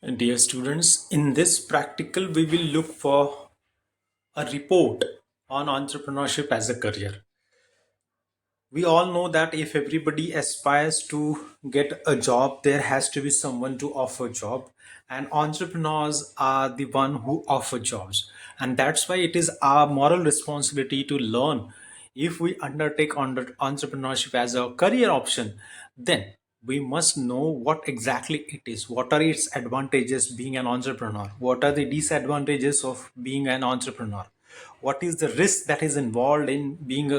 Dear students, in this practical, we will look for a report on entrepreneurship as a career. We all know that if everybody aspires to get a job, there has to be someone to offer job, and entrepreneurs are the one who offer jobs. And that's why it is our moral responsibility to learn. If we undertake entrepreneurship as a career option, then we must know what exactly it is. What are its advantages being an entrepreneur? What are the disadvantages of being an entrepreneur? What is the risk that is involved in being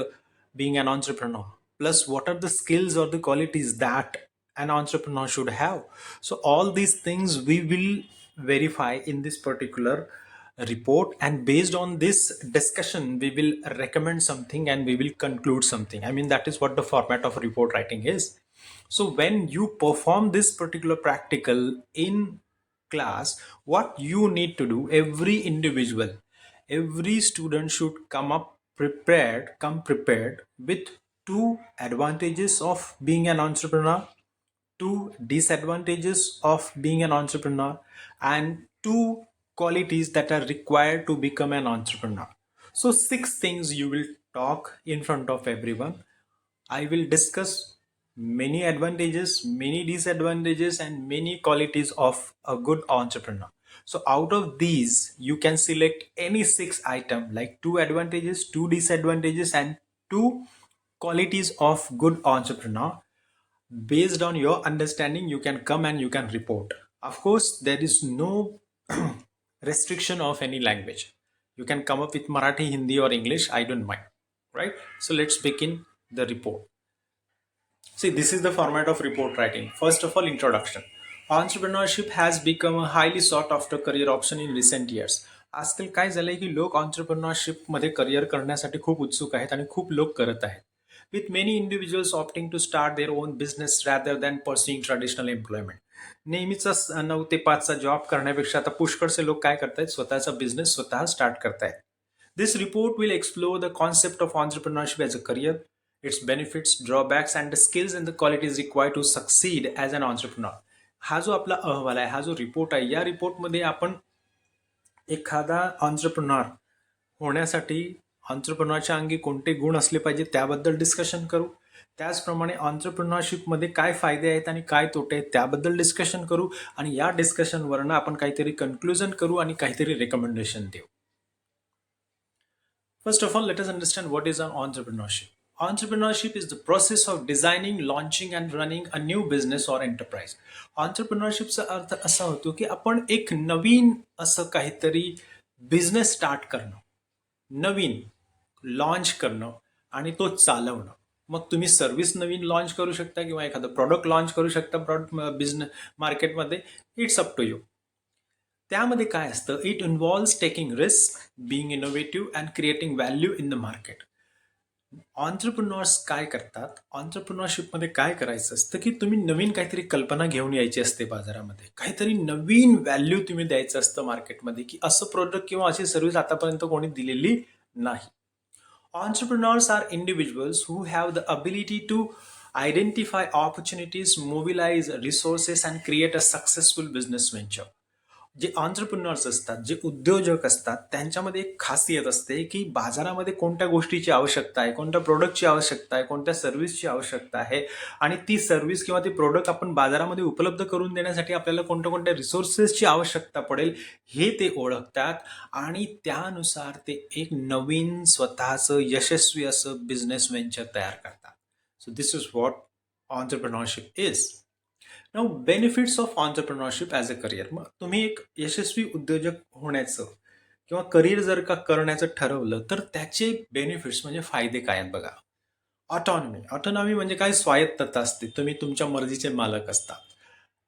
an entrepreneur? Plus, what are the skills or the qualities that an entrepreneur should have? So all these things we will verify in this particular report, and based on this discussion we will recommend something and we will conclude something. I mean, that is what the format of report writing is. So when you perform this particular practical in class, what you need to do, every student should come prepared with two advantages of being an entrepreneur, two disadvantages of being an entrepreneur, and two qualities that are required to become an entrepreneur. So six things you will talk in front of everyone. I will discuss many advantages, many disadvantages, and many qualities of a good entrepreneur. So out of these, you can select any six item, like two advantages, two disadvantages, and two qualities of good entrepreneur. Based on your understanding, you can come and you can report. Of course, there is no restriction of any language. You can come up with Marathi, Hindi, or English. I don't mind. Right? So let's begin the report. See, this is the format of report writing. First of all, introduction. Entrepreneurship has become a highly sought after career option in recent years. आजकाल काय झालंय की लोक entrepreneurship मध्ये career करण्यासाठी खूप उत्सुक आहेत आणि खूप लोक करत आहेत. With many individuals opting to start their own business rather than pursuing traditional employment. नेहमीचा 9 ते 5 चा जॉब करण्यापेक्षा आता पुष्कळचे लोक काय करतायत, स्वतःचा बिझनेस स्वतः स्टार्ट करतायत. This report will explore the concept of entrepreneurship as a career, its benefits, drawbacks, and the skills and the qualities required to succeed as an entrepreneur. हा जो आपला अहवाल आहे, हा जो रिपोर्ट आहे, या रिपोर्टमध्ये आपण एखादा ऑन्टरप्रिनर होण्यासाठी ऑन्टरप्रिनरच्या अंगी कोणते गुण असले पाहिजे त्याबद्दल डिस्कशन करू. त्याचप्रमाणे ऑन्टरप्रिनरशिपमध्ये काय फायदे आहेत आणि काय तोटे आहेत त्याबद्दल डिस्कशन करू, आणि या डिस्कशनवरनं आपण काहीतरी कन्क्लुजन करू आणि काहीतरी रेकमेंडेशन देऊ. First of all, let us understand what is an entrepreneurship. Entrepreneurship is the process of designing, launching and running a new business or enterprise. Entrepreneurshipचा अर्थ असा होतो की आपण एक नवीन असं काहीतरी बिझनेस स्टार्ट करणं, नवीन लॉन्च करणं आणि तो चालवणं. मग तुम्ही सर्व्हिस नवीन लॉन्च करू शकता किंवा एखादं प्रॉडक्ट लॉन्च करू शकता प्रॉडक्ट बिझनेस मार्केटमध्ये. It's up to you. त्यामध्ये काय असतं, it involves taking risk, being innovative and creating value in the market. Entrepreneurs काय करतात, ऑन्टरप्रिनरशिपमध्ये काय करायचं असतं की तुम्ही नवीन काहीतरी कल्पना घेऊन यायची असते बाजारामध्ये, काहीतरी नवीन व्हॅल्यू तुम्ही द्यायचं असतं मार्केटमध्ये, की असं प्रोडक्ट किंवा अशी सर्व्हिस आतापर्यंत कोणी दिलेली नाही. Entrepreneurs are individuals who have the ability to identify opportunities, mobilize resources, and create a successful business venture. जे ऑन्टरप्रिनर्स असतात, जे उद्योजक असतात, त्यांच्यामध्ये एक खासियत असते की बाजारामध्ये कोणत्या गोष्टीची आवश्यकता आहे, कोणत्या प्रोडक्टची आवश्यकता आहे, कोणत्या सर्व्हिसची आवश्यकता आहे, आणि ती सर्व्हिस किंवा ते प्रोडक्ट आपण बाजारामध्ये उपलब्ध करून देण्यासाठी आपल्याला कोणत्या कोणत्या रिसोर्सेसची आवश्यकता पडेल हे ते ओळखतात, आणि त्यानुसार ते एक नवीन स्वतःचं यशस्वी असं बिझनेस व्हेंचर तयार करतात. So this is what entrepreneurship is. Now benefits of entrepreneurship as a career. मग तुम्ही एक यशस्वी उद्योजक होण्याचं किंवा करिअर जर का करण्याचं ठरवलं तर त्याचे बेनिफिट्स म्हणजे फायदे काय आहेत बघा. ऑटोनॉमी म्हणजे काय, स्वायत्तता असते, तुम्ही तुमच्या मर्जीचे मालक असता.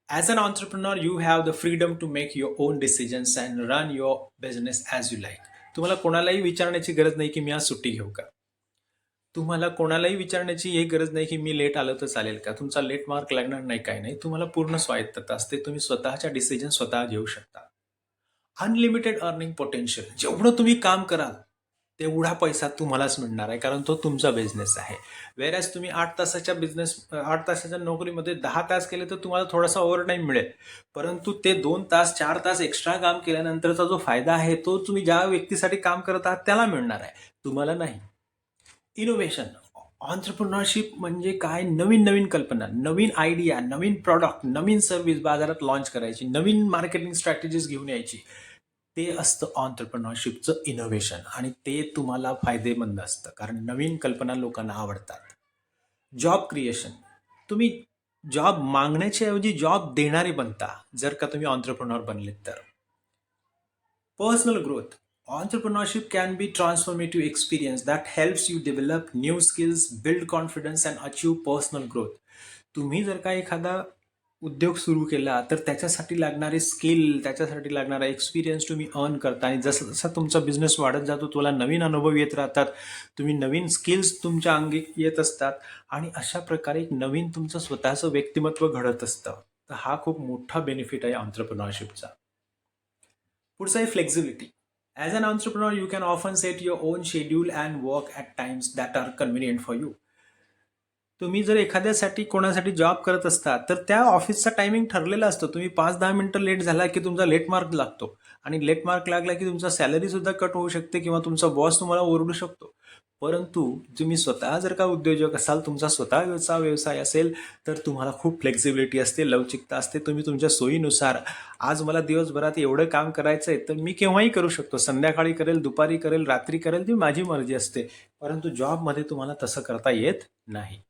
As an entrepreneur you have the freedom to make your own decisions and run your business as you like. तुम्हाला कोणालाही विचारण्याची गरज नाही की मी आज सुट्टी घेऊ का. तुम्हाला कोणालाही विचारण्याची ही गरज नाही की मी लेट आलो तर चालेल का, तुमचा लेट मार्क लागणार नाही, काही नाही. तुम्हाला पूर्ण स्वायत्तता असते, तुम्ही स्वतःच्या डिसिजन स्वतः घेऊ शकता. अनलिमिटेड अर्निंग पोटेन्शियल, जेवढं तुम्ही काम कराल तेवढा पैसा तुम्हालाच मिळणार आहे, कारण तो तुमचा बिझनेस आहे. व्हेअरएज तुम्ही 8 तासाच्या नोकरीमध्ये 10 तास केले तर तुम्हाला थोडासा ओव्हरटाईम मिळेल. परंतु ते 2 तास 4 तास एक्स्ट्रा काम केल्यानंतरचा जो फायदा आहे तो तुम्ही ज्या व्यक्तीसाठी काम करत आहात त्याला मिळणार आहे, तुम्हाला नाही. इनोव्हेशन, ऑन्टरप्रिनरशिप म्हणजे काय? नवीन नवीन कल्पना, नवीन आयडिया, नवीन प्रॉडक्ट, नवीन सर्व्हिस बाजारात लॉन्च करायची, नवीन मार्केटिंग स्ट्रॅटेजीज घेऊन यायची. ते असतं ऑन्टरप्रिनरशिपचं इनोव्हेशन, आणि ते तुम्हाला फायदेमंद असतं कारण नवीन कल्पना लोकांना आवडतात. जॉब क्रिएशन, तुम्ही जॉब मागण्याच्या ऐवजी जॉब देणारे बनता जर का तुम्ही ऑन्टरप्रिनर बनलेत तर. Personal growth. Entrepreneurship can be transformative experience that helps you develop new skills, build confidence and achieve personal growth. तुम्ही जर का एखादा उद्योग सुरू केला तर त्याच्यासाठी लागणारे स्किल, त्याच्यासाठी लागणारा एक्सपिरियन्स तुम्ही अर्न करता, आणि जसं जसा तुमचा बिझनेस वाढत जातो तुला नवीन अनुभव येत राहतात, तुम्ही नवीन स्किल्स तुमच्या अंगी येत असतात, आणि अशा प्रकारे एक नवीन तुमचं स्वतःचं व्यक्तिमत्व घडत असतं. तर हा खूप मोठा बेनिफिट आहे ऑन्टरप्रिनरशिपचा. पुढचं आहे flexibility. As an entrepreneur you can often set your own schedule and work at times that are convenient for you. तुम्ही जर एखाद्यासाठी कोणासाठी जॉब करत असता तर त्या ऑफिसचा टायमिंग ठरलेला असतो. तुम्ही 5-10 मिनिटं लेट झाला की तुमचा लेट मार्क लागतो, आणि लेट मार्क लागला की तुमचा सॅलरी सुद्धा कट होऊ शकते किंवा तुमचा बॉस तुम्हाला ओरडू शकतो. परंतु तुम्ही स्वतः जर का उद्योजक असाल, तुमचा स्वतःचा व्यवसाय असेल, तर तुम्हाला खूप फ्लेक्झिबिलिटी असते, लवचिकता असते. तुम्ही तुमच्या सोयीनुसार, आज मला दिवसभरात एवढं काम करायचं आहे तर मी केव्हाही करू शकतो, संध्याकाळी करेल, दुपारी करेल, रात्री करेल, ती माझी मर्जी असते. परंतु जॉबमध्ये तुम्हाला तसं करता येत नाही.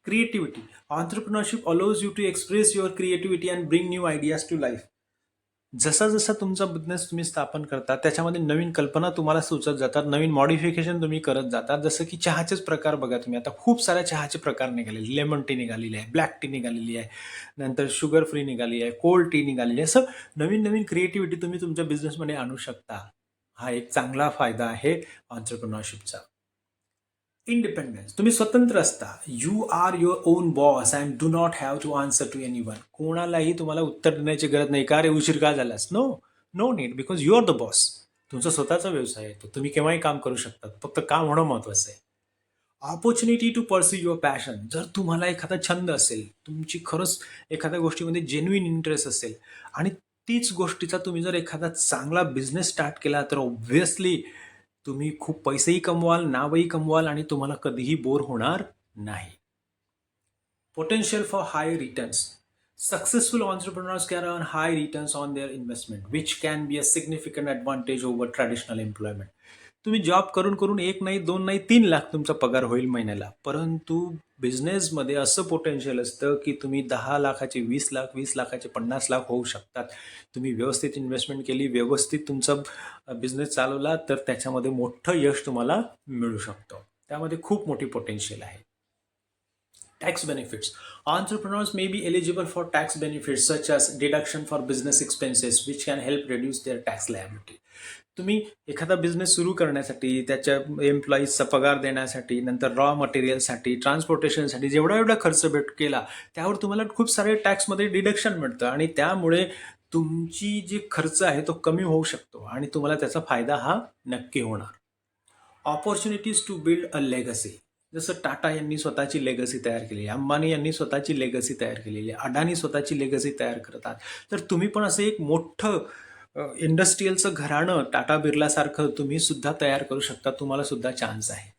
Creativity, entrepreneurship allows you to express your creativity and bring new ideas to life. जसा जसा तुमचा बिझनेस तुम्ही स्थापन करता त्याच्यामध्ये नवीन कल्पना तुम्हाला सुचत जातात, नवीन मॉडिफिकेशन तुम्ही करत जातात. जसं की चहाचेच प्रकार बघा तुम्ही, आता खूप साऱ्या चहाचे प्रकार निघालेले, लेमन टी निघालेली आहे, ब्लॅक टी निघालेली आहे, नंतर शुगर फ्री निघाली आहे, कोल्ड टी निघालेली आहे. असं नवीन नवीन क्रिएटिव्हिटी तुम्ही तुमच्या बिझनेसमध्ये आणू शकता. हा एक चांगला फायदा आहे ऑन्टरप्रिनरशिपचा. इंडिपेंडन्स, तुम्ही स्वतंत्र असता. You are your own boss and do not have to answer to anyone. कोणालाही तुम्हाला उत्तर देण्याची गरज नाही, का रे उशीर का झालास. No, no need, because you are the boss. तुमचा स्वतःचा व्यवसाय आहे तो, तुम्ही केव्हाही काम करू शकता, फक्त काम होणं महत्वाचं आहे. Opportunity to pursue your passion, जर तुम्हाला एखादा छंद असेल, तुमची खरंच एखाद्या गोष्टीमध्ये जेन्युइन इंटरेस्ट असेल, आणि तीच गोष्टीचा तुम्ही जर एखादा चांगला बिझनेस स्टार्ट केला तर ऑब्व्हियसली तुम्ही खूप पैसेही कमवाल, नावही कमवाल, आणि तुम्हाला कधीही बोर होणार नाही. Potential for high returns. Successful entrepreneurs can earn high returns on their investment, which can be a significant advantage over traditional employment. तुम्ही जॉब करून करून 1 नाही, 2 नाही, 3 लाख तुमचा पगार होईल महिन्याला. परंतु बिझनेसमध्ये असं पोटेन्शियल असतं की तुम्ही 10 लाखाचे 20 लाख, 20 लाखाचे 50 लाख होऊ शकतात. तुम्ही व्यवस्थित इन्व्हेस्टमेंट केली, व्यवस्थित तुमचा बिझनेस चालवला तर त्याच्यामध्ये मोठं यश तुम्हाला मिळू शकतं. त्यामध्ये खूप मोठी पोटेन्शियल आहे. Tax benefits. Entrepreneurs may be eligible for tax benefits such as deduction for business expenses, which can help reduce their tax liability. तुम्ही एखादा बिझनेस सुरू करण्यासाठी, त्याच्या एम्प्लॉईजचा पगार देण्यासाठी, नंतर रॉ मटेरियलसाठी, ट्रान्सपोर्टेशनसाठी जेवढा एवढा खर्च केला त्यावर तुम्हाला खूप सारे टॅक्समध्ये डिडक्शन मिळतं, आणि त्यामुळे तुमची जी खर्च आहे तो कमी होऊ शकतो, आणि तुम्हाला त्याचा फायदा हा नक्की होणार. Opportunities to build a legacy. जसं टाटा यांनी स्वतःची लेगसी तयार केली, अंबानी यांनी स्वतःची लेगसी तयार केलेली, अडानी स्वतःची लेगसी तयार करतात. तर तुम्ही पण असं एक मोठं इंडस्ट्रीयलचं घराणं टाटा बिर्लासारखं तुम्ही सुद्धा तयार करू शकता. तुम्हाला सुद्धा चान्स आहे.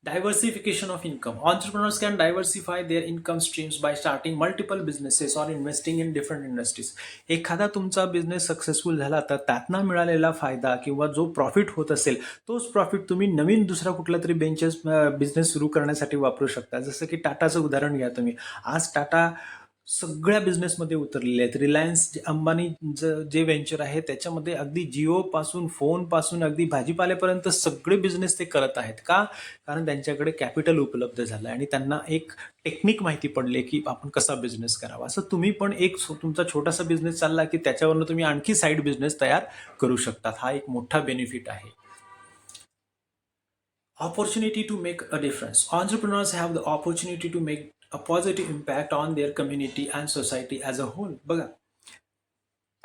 Diversification of income. Entrepreneurs can diversify their income streams by starting multiple businesses or investing in different industries. एखादा तुमचा बिझनेस सक्सेसफुल झाला तर त्यातनं मिळालेला फायदा किंवा जो प्रॉफिट होत असेल तोच प्रॉफिट तुम्ही नवीन दुसरा कुठला तरी बिझनेस सुरू करण्यासाठी वापरू शकता. जसं की टाटाचं उदाहरण घ्या तुम्ही. आज टाटा सगळ्या बिझनेसमध्ये उतरलेले आहेत. रिलायन्स अंबानी जे व्हेंचर आहे त्याच्यामध्ये अगदी जिओपासून, फोनपासून, अगदी भाजीपाल्यापर्यंत सगळे बिझनेस ते करत आहेत. का? कारण त्यांच्याकडे कॅपिटल उपलब्ध झालं आणि त्यांना एक टेक्निक माहिती पडले की आपण कसा बिझनेस करावा. असं तुम्ही पण एक तुमचा छोटासा बिझनेस चालला की त्याच्यावरनं तुम्ही आणखी साईड बिझनेस तयार करू शकतात. हा एक मोठा बेनिफिट आहे. Opportunity to make a difference. Entrepreneurs have the opportunity to make a positive impact on their community and society as a whole. बघा,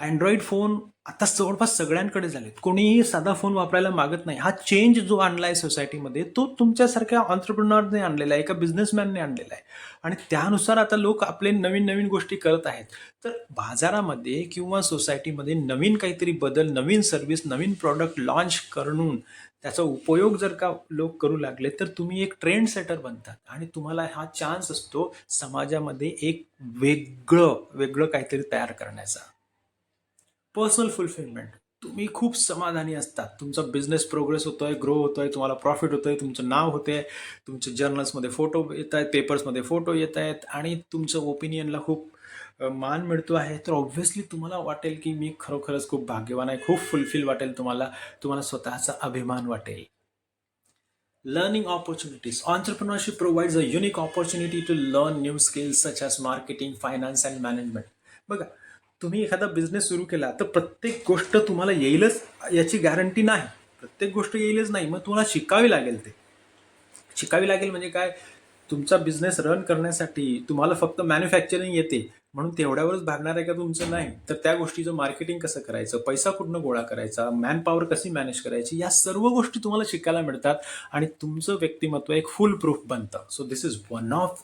अँड्रॉइड फोन आता जवळपास सगळ्यांकडे झालेत. कोणीही साधा फोन वापरायला मागत नाही. हा चेंज जो आणलाय सोसायटीमध्ये तो तुमच्यासारख्या ऑन्टरप्रिनॉरने आणलेला आहे, एका बिझनेसमॅनने आणलेला आहे. आणि त्यानुसार आता लोक आपले नवीन नवीन गोष्टी करत आहेत. तर बाजारामध्ये किंवा सोसायटीमध्ये नवीन काहीतरी बदल, नवीन सर्व्हिस, नवीन प्रॉडक्ट लॉन्च करून त्याचा उपयोग जर का लोक करू लागले तर तुम्ही एक ट्रेंड सेटर बनतात आणि तुम्हाला हा चान्स असतो समाजामध्ये एक वेगळं वेगळं काहीतरी तयार करण्याचा. Personal fulfilment. तुम्ही खूप समाधानी असतात. तुमचा बिझनेस प्रोग्रेस होतोय, ग्रो होतोय, तुम्हाला प्रॉफिट होतोय, तुमचं नाव होतंय, तुमच्या जर्नल्समध्ये फोटो येत आहेत, पेपर्समध्ये फोटो येत आहेत आणि तुमचं ओपिनियनला खूप मान मिळतो आहे. तर ऑब्व्हियसली तुम्हाला वाटेल की मी खरोखरच खूप भाग्यवान आहे, खूप फुलफिल वाटेल तुम्हाला, तुम्हाला स्वतःचा अभिमान वाटेल. Learning opportunities. Entrepreneurship provides a unique opportunity to learn new skills such as marketing, finance and management. बघा, तुम्ही एखादा बिझनेस सुरू केला तर प्रत्येक गोष्ट तुम्हाला येईलच याची गॅरंटी नाही. प्रत्येक गोष्ट येईलच नाही, मग तुम्हाला शिकावी लागेल. ते शिकावी लागेल म्हणजे काय, तुमचा बिझनेस रन करण्यासाठी तुम्हाला फक्त मॅन्युफॅक्चरिंग येते म्हणून तेवढ्यावरच भागणार आहे का तुमचं? नाही. तर त्या गोष्टीचं मार्केटिंग कसं करायचं, पैसा कुठनं गोळा करायचा, मॅन पॉवर कशी मॅनेज करायची, या सर्व गोष्टी तुम्हाला शिकायला मिळतात आणि तुमचं व्यक्तिमत्व एक फुल प्रूफ बनतं. So this is one of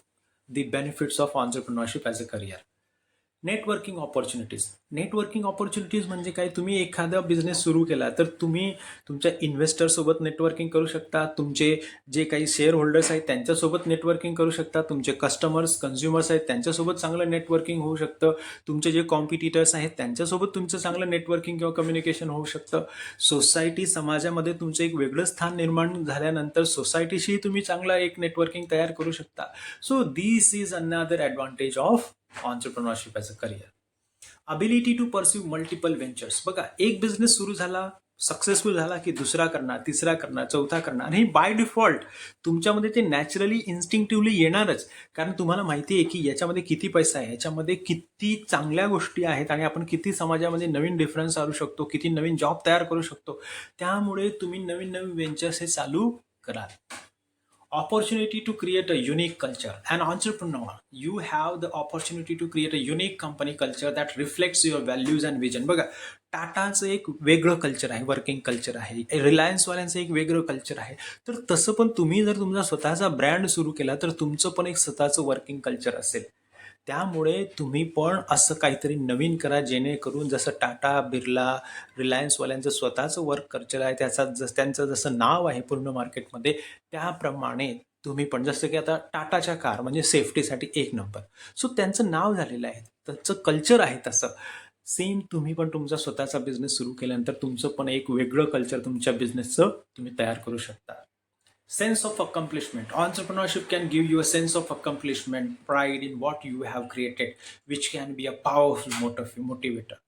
the benefits of entrepreneurship as a career. Networking opportunities. Networking opportunities म्हणजे काय, तुम्ही एखादा बिझनेस सुरू केला तर तुम्ही तुमच्या इन्व्हेस्टरसोबत नेटवर्किंग करू शकता, तुमचे जे काही शेअर होल्डर्स आहेत त्यांच्यासोबत नेटवर्किंग करू शकता, तुमचे कस्टमर्स कन्झ्युमर्स आहेत त्यांच्यासोबत चांगलं नेटवर्किंग होऊ शकतं, तुमचे जे कॉम्पिटिटर्स आहेत त्यांच्यासोबत तुमचं चांगलं नेटवर्किंग किंवा कम्युनिकेशन होऊ शकतं. सोसायटी समाजामध्ये तुमचं एक वेगळं स्थान निर्माण झाल्यानंतर सोसायटीशी तुम्ही चांगला एक नेटवर्किंग तयार करू शकता. So this is another advantage of entrepreneurship as a career. Ability to pursue multiple ventures. बघा, एक बिझनेस सुरू झाला, सक्सेसफुल झाला की दुसरा करणार, तिसरा करणार, चौथा करणार. आणि बाय डिफॉल्ट तुमच्यामध्ये ते नॅचरली इन्स्टिंक्टिव्हली येणारच, कारण तुम्हाला माहिती आहे की याच्यामध्ये किती पैसा आहे, याच्यामध्ये किती चांगल्या गोष्टी आहेत आणि आपण किती समाजामध्ये नवीन डिफरन्स आणू शकतो, किती नवीन जॉब तयार करू शकतो. त्यामुळे तुम्ही नवीन नवीन व्हेंचर्स हे चालू कराल. Opportunity to create a unique culture. An entrepreneur, you have the opportunity to create a unique company culture that reflects your values and vision. बघा, टाटाचं एक वेगळं कल्चर आहे, वर्किंग कल्चर आहे, रिलायन्सवाल्यांचं एक वेगळं कल्चर आहे. तर तसं पण तुम्ही जर तुमचा स्वतःचा ब्रँड सुरू केला तर तुमचं पण एक स्वतःचं वर्किंग कल्चर असेल. त्यामुळे तुम्ही पण असं काहीतरी नवीन करा जेणेकरून जसं टाटा, बिर्ला, रिलायन्सवाल्यांचं स्वतःचं वर्क कल्चर आहे, त्यांचं जसं नाव आहे पूर्ण मार्केटमध्ये, त्याप्रमाणे तुम्ही पण, जसं की आता टाटाच्या कार म्हणजे सेफ्टीसाठी एक नंबर, सो त्यांचं नाव झालेलं आहे, त्यांचं कल्चर आहे. तसं सेम तुम्ही पण तुमचा स्वतःचा बिझनेस सुरू केल्यानंतर तुमचं पण एक वेगळं कल्चर तुमच्या बिझनेसचं तुम्ही तयार करू शकता. Sense of accomplishment. Entrepreneurship can give you a sense of accomplishment, pride in what you have created, which can be a powerful motivator.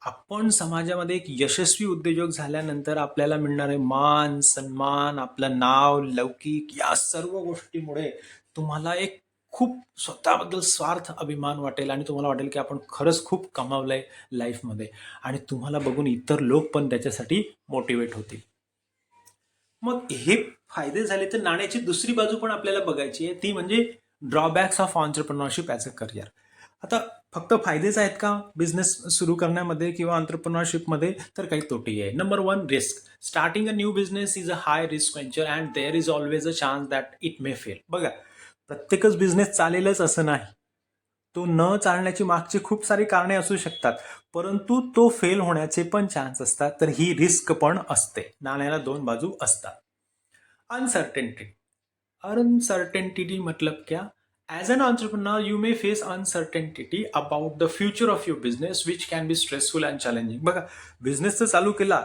आपण समाजामध्ये एक यशस्वी उद्योजक झाल्यानंतर आपल्याला मिळणारे मान, सन्मान, आपलं नाव, लौकिक, या सर्व गोष्टीमुळे तुम्हाला एक खूप स्वतःबद्दल स्वार्थ अभिमान वाटेल आणि तुम्हाला वाटेल की आपण खरंच खूप कमावलंय लाईफमध्ये आणि तुम्हाला बघून इतर लोक पण त्याच्यासाठी मोटिवेट होतील. मग हे फायदे झाले, तर नाण्याची दुसरी बाजू पण आपल्याला बघायची आहे, ती म्हणजे drawbacks of entrepreneurship as a career. आता फक्त फायदेच आहेत का बिझनेस सुरू करण्यामध्ये किंवा ऑन्टरप्रिनरशिपमध्ये? तर काही तोटेही आहे. Number 1, risk. Starting a new business is a high risk venture and there is always a chance that it may fail. बघा, प्रत्येकच बिझनेस चालेलच असं नाही. तो न चालण्याची मागची खूप सारी कारणे असू शकतात, परंतु तो फेल होण्याचे पण चान्स असतात. तर ही रिस्क पण असते. नाण्याला दोन बाजू असतात. अनसर्टेनिटी. अनसर्टेनिटी मतलब क्या? As an entrepreneur, you may face uncertainty about the future of your business, which can be stressful and challenging. बघा, बिझनेस तर चालू केला,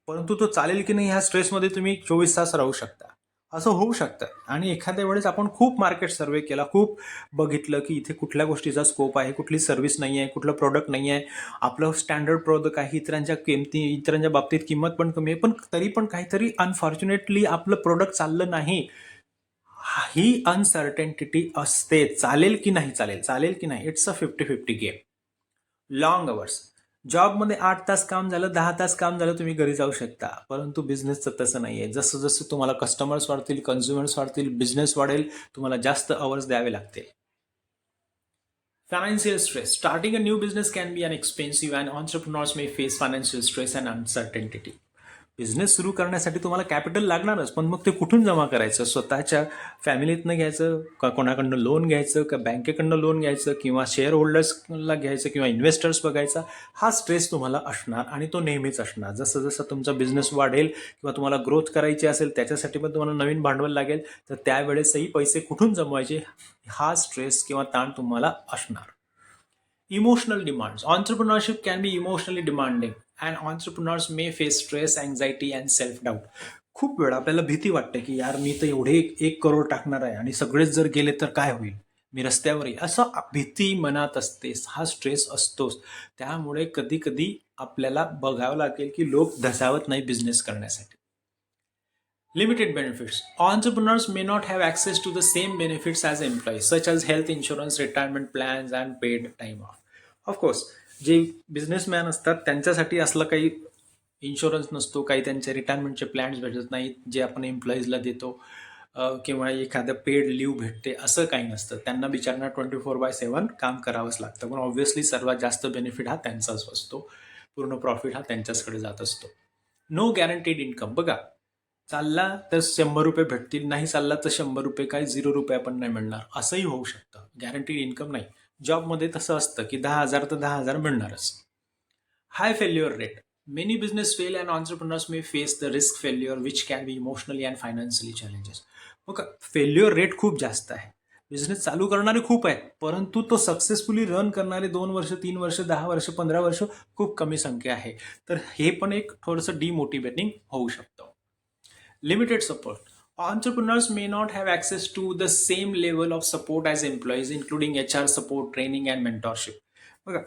परंतु तो चालेल की नाही ह्या स्ट्रेसमध्ये तुम्ही 24 तास राहू शकता. असं होऊ शकतं. आणि एखाद्या वेळेस आपण खूप मार्केट सर्वे केला, खूप बघितलं की इथे कुठल्या गोष्टीचा स्कोप आहे, कुठली सर्व्हिस नाही आहे, कुठलं प्रोडक्ट नाही आहे, आपलं स्टँडर्ड प्रोडक्ट आहे, इतरांच्या बाबतीत किंमत पण कमी आहे, पण तरी पण काहीतरी अनफॉर्च्युनेटली आपलं प्रोडक्ट चाललं नाही. ही अनसर्टेनिटी असते. चालेल की नाही चालेल, चालेल की नाही, it's a 50-50 game. Long hours. जॉबमध्ये 8 तास काम झालं, 10 तास काम झालं, तुम्ही घरी जाऊ शकता. परंतु बिझनेसचं तसं नाही आहे. जसं जसं तुम्हाला कस्टमर्स वाढतील, कन्झ्युमर्स वाढतील, बिझनेस वाढेल, तुम्हाला जास्त अवर्स द्यावे लागतील. Financial stress. Starting a new business can be an expensive and entrepreneurs may face financial stress and uncertainty. Business सुरू करण्यासाठी तुम्हाला कॅपिटल लागणारच, पण मग ते कुठून जमा करायचं? स्वतःच्या फॅमिलीतनं घ्यायचं का कोणाकडनं लोन घ्यायचं का बँकेकडनं लोन घ्यायचं किंवा शेअर होल्डर्सला घ्यायचं किंवा इन्व्हेस्टर्स बघायचा? हा स्ट्रेस तुम्हाला असणार आणि तो नेहमीच असणार. जसं जसं तुमचा बिझनेस वाढेल किंवा तुम्हाला ग्रोथ करायची असेल त्याच्यासाठी पण तुम्हाला नवीन भांडवल लागेल, तर त्यावेळेसही पैसे कुठून जमवायचे हा स्ट्रेस किंवा ताण तुम्हाला असणार. Emotional demands. Entrepreneurship can be emotionally demanding and entrepreneurs may face stress, anxiety and self-doubt. खूप वेळा आपल्याला भीती वाटते की यार मी तर एवढे 1 करोड टाकणार आहे आणि सगळेच जर गेले तर काय होईल, मी रस्त्यावर येईल, असं भीती मनात असते, हा स्ट्रेस असतोच. त्यामुळे कधी कधी आपल्याला बघावं लागेल की लोक धसावत नाही बिझनेस करण्यासाठी. Limited benefits. Entrepreneurs may not have access to the same benefits as employees, such as health insurance, retirement plans, and paid time off. Of course, जे बिझनेसमॅन असतात त्यांच्यासाठी असलं काही इन्शुरन्स नसतो, काही त्यांचे रिटायरमेंटचे प्लॅन्स भेटत नाहीत जे आपण एम्प्लॉईजला देतो, किंवा एखादं पेड लिव्ह भेटते, असं काही नसतं. त्यांना बिचारांना 24/7 काम करावंच लागतं. पण ऑब्व्हियसली सर्वात जास्त बेनिफिट हा त्यांचाच असतो, पूर्ण प्रॉफिट हा त्यांच्याचकडे जात असतो. No guaranteed income. बघा, चालला तर 100 रुपये भेटतील, नाही चालला तर 100 रुपये काय 0 रुपये पण नाही मिळणार, असंही होऊ शकतं. गॅरंटीड इन्कम नाही. जॉबमध्ये तसं असतं की 10,000 तर 10,000 मिळणारच. High failure rate. Many business fail and entrepreneurs may face the risk failure which can be emotionally and financially challenges. मग फेल्युअर रेट खूप जास्त आहे. बिझनेस चालू करणारे खूप आहेत, परंतु तो सक्सेसफुली रन करणारे 2 वर्ष 3 वर्ष 10 वर्ष 15 वर्ष खूप कमी संख्या आहे. तर हे पण एक थोडंसं डिमोटिवेटिंग होऊ शकतं. Limited support. Entrepreneurs may not have access to the same level of support as employees, including HR support, training, and mentorship. बघा,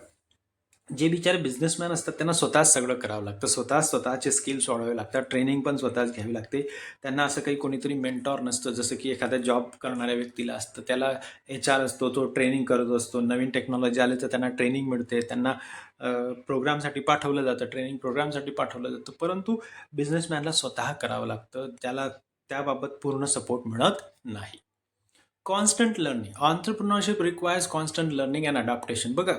जे बिचारे बिझनेसमॅन असतात त्यांना स्वतःच सगळं करावं लागतं, स्वतःचे स्किल्स वाढवावे लागतात, ट्रेनिंग पण स्वतःच घ्यावी लागते. त्यांना असं काही कोणीतरी मेंटॉर नसतं, जसं की एखाद्या जॉब करणाऱ्या व्यक्तीला असतं. त्याला HR असतो, तो ट्रेनिंग करत असतो. नवीन टेक्नॉलॉजी आले तर त्यांना ट्रेनिंग मिळते, त्यांना प्रोग्रामसाठी पाठवलं जातं, ट्रेनिंग प्रोग्रामसाठी पाठवलं जातं. परंतु बिझनेसमॅनला स्वतः करावं लागतं, त्याला त्याबाबत पूर्ण सपोर्ट मिळत नाही. Constant learning. Entrepreneurship requires constant learning and adaptation. बघा,